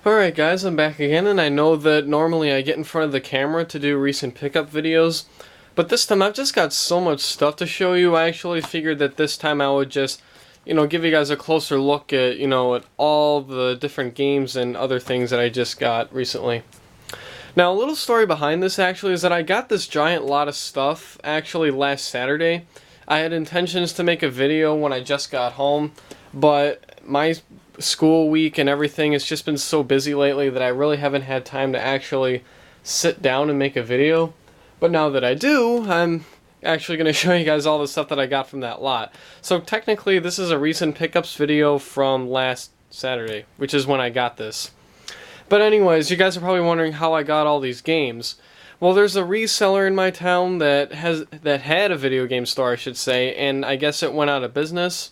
Alright guys, I'm back again, and I know that normally I get in front of the camera to do recent pickup videos, but this time I've just got so much stuff to show you. I actually figured that this time I would just, give you guys a closer look at, at all the different games and other things that I just got recently. Now, a little story behind this actually is that I got this giant lot of stuff actually last Saturday. I had intentions to make a video when I just got home, but my school week and everything has just been so busy lately that I really haven't had time to actually sit down and make a video. But now that I do, I'm actually going to show you guys all the stuff that I got from that lot. So technically this is a recent pickups video from last Saturday, which is when I got this. But anyways, you guys are probably wondering how I got all these games. Well, there's a reseller in my town that had a video game store, I should say, and I guess it went out of business.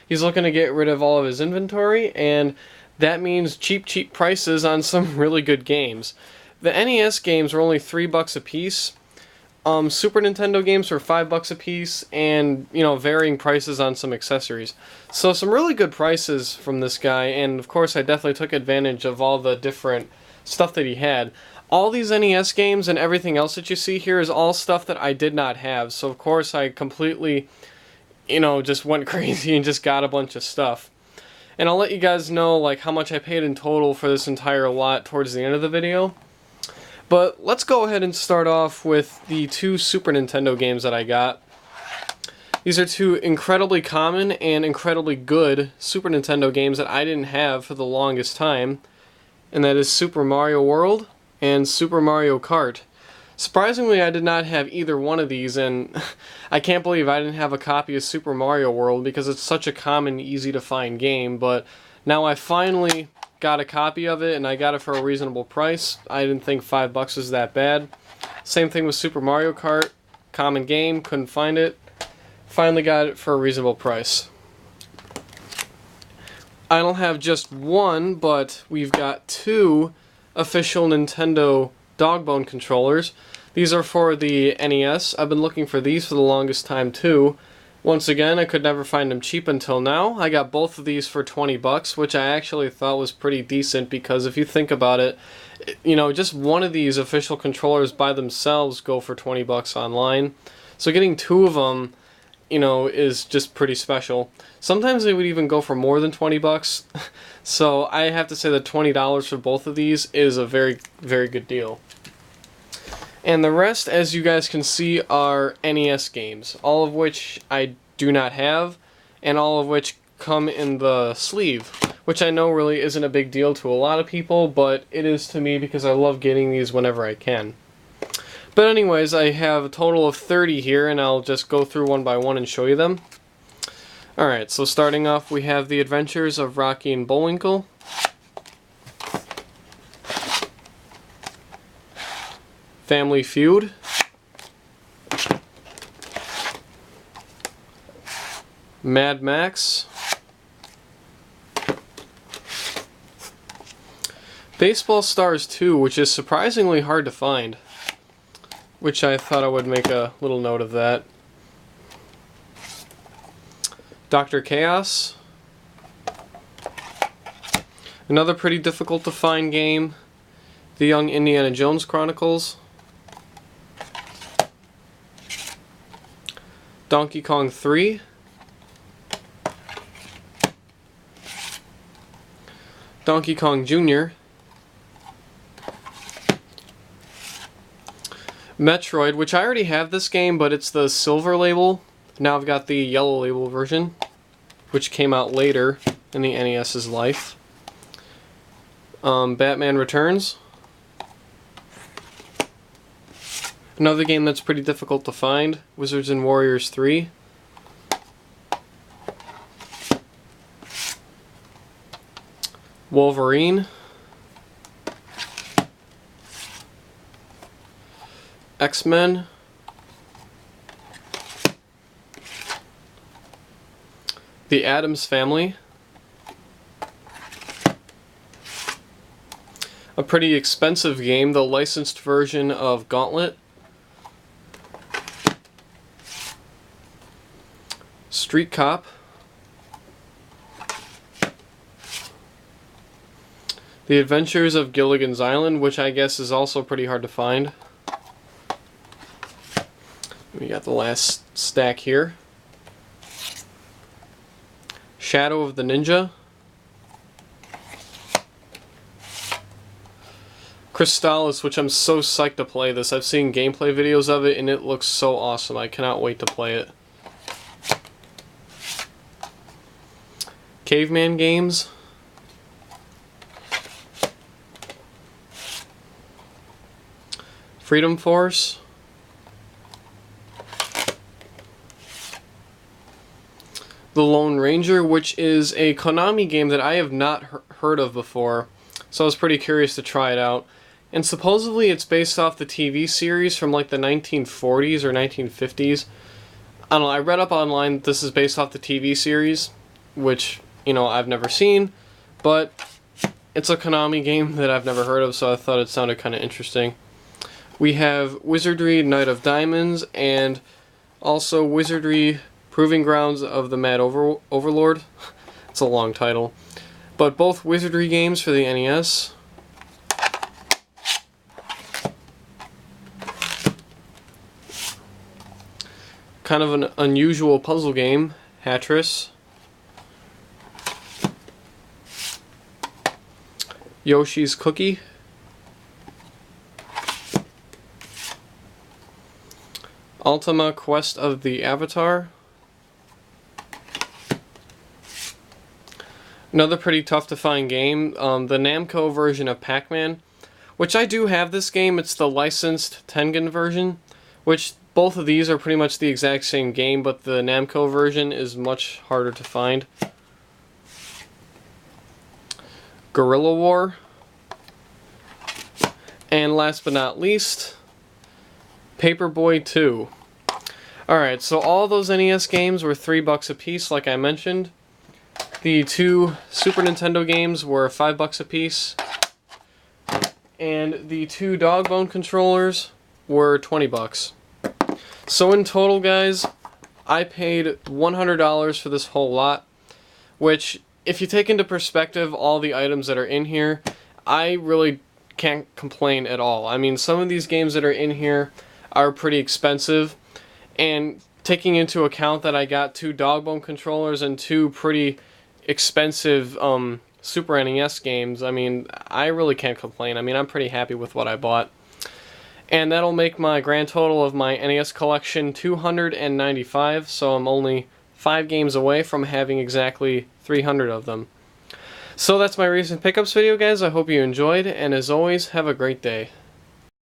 He's looking to get rid of all of his inventory, and that means cheap prices on some really good games. The NES games were only $3 a piece. Super Nintendo games were $5 a piece, and varying prices on some accessories. So some really good prices from this guy, and of course I definitely took advantage of all the different stuff that he had. All these NES games and everything else that you see here is all stuff that I did not have, so of course I completely just went crazy and just got a bunch of stuff. And I'll let you guys know like how much I paid in total for this entire lot towards the end of the video. But let's go ahead and start off with the two Super Nintendo games that I got. These are two incredibly common and incredibly good Super Nintendo games that I didn't have for the longest time, and that is Super Mario World and Super Mario Kart. Surprisingly, I did not have either one of these, and I can't believe I didn't have a copy of Super Mario World because it's such a common, easy-to-find game, but now I finally got a copy of it, and I got it for a reasonable price. I didn't think $5 was that bad. Same thing with Super Mario Kart. Common game, couldn't find it. Finally got it for a reasonable price. I don't have just one, but we've got two official Nintendo Dogbone controllers. These are for the NES. I've been looking for these for the longest time too. Once again, I could never find them cheap until now. I got both of these for $20, which I actually thought was pretty decent because if you think about it, just one of these official controllers by themselves go for $20 online. So getting two of them, is just pretty special. Sometimes they would even go for more than $20. So I have to say that $20 for both of these is a very, very good deal. And the rest, as you guys can see, are NES games, all of which I do not have, and all of which come in the sleeve, which I know really isn't a big deal to a lot of people, but it is to me because I love getting these whenever I can. But anyways, I have a total of 30 here, and I'll just go through one by one and show you them. Alright, so starting off we have The Adventures of Rocky and Bullwinkle. Family Feud. Mad Max. Baseball Stars 2, which is surprisingly hard to find, which I thought I would make a little note of that. Dr. Chaos. Another pretty difficult to find game. The Young Indiana Jones Chronicles. Donkey Kong 3. Donkey Kong Jr. Metroid, which I already have this game, but it's the silver label. Now I've got the yellow label version, which came out later in the NES's life. Batman Returns. Another game that's pretty difficult to find, Wizards and Warriors 3. Wolverine. X-Men. The Addams Family. A pretty expensive game, the licensed version of Gauntlet. Street Cop. The Adventures of Gilligan's Island, which I guess is also pretty hard to find. We got the last stack here. Shadow of the Ninja. Crystallis, which I'm so psyched to play this. I've seen gameplay videos of it and it looks so awesome. I cannot wait to play it. Caveman Games. Freedom Force. The Lone Ranger, which is a Konami game that I have not heard of before, so I was pretty curious to try it out. And supposedly it's based off the TV series from like the 1940s or 1950s. I don't know, I read up online that this is based off the TV series, which, you know, I've never seen, but it's a Konami game that I've never heard of, so I thought it sounded kind of interesting. We have Wizardry Knight of Diamonds, and also Wizardry Proving Grounds of the Mad Overlord. It's a long title. But both Wizardry games for the NES. Kind of an unusual puzzle game, Hatris. Yoshi's Cookie. Ultima Quest of the Avatar. Another pretty tough to find game, the Namco version of Pac-Man, which I do have this game. It's the licensed Tengen version, which both of these are pretty much the exact same game, but the Namco version is much harder to find. Guerrilla War. And last but not least, Paperboy 2. Alright, so all those NES games were $3 a piece, like I mentioned. The two Super Nintendo games were $5 a piece. And the two Dog Bone controllers were $20. So in total, guys, I paid $100 for this whole lot, which, if you take into perspective all the items that are in here, I really can't complain at all. I mean, some of these games that are in here are pretty expensive, and taking into account that I got two Dog Bone controllers and two pretty expensive Super NES games, I mean, I really can't complain. I mean, I'm pretty happy with what I bought. And that'll make my grand total of my NES collection 295, so I'm only 5 games away from having exactly 300 of them. So that's my recent pickups video, guys. I hope you enjoyed, and as always, have a great day.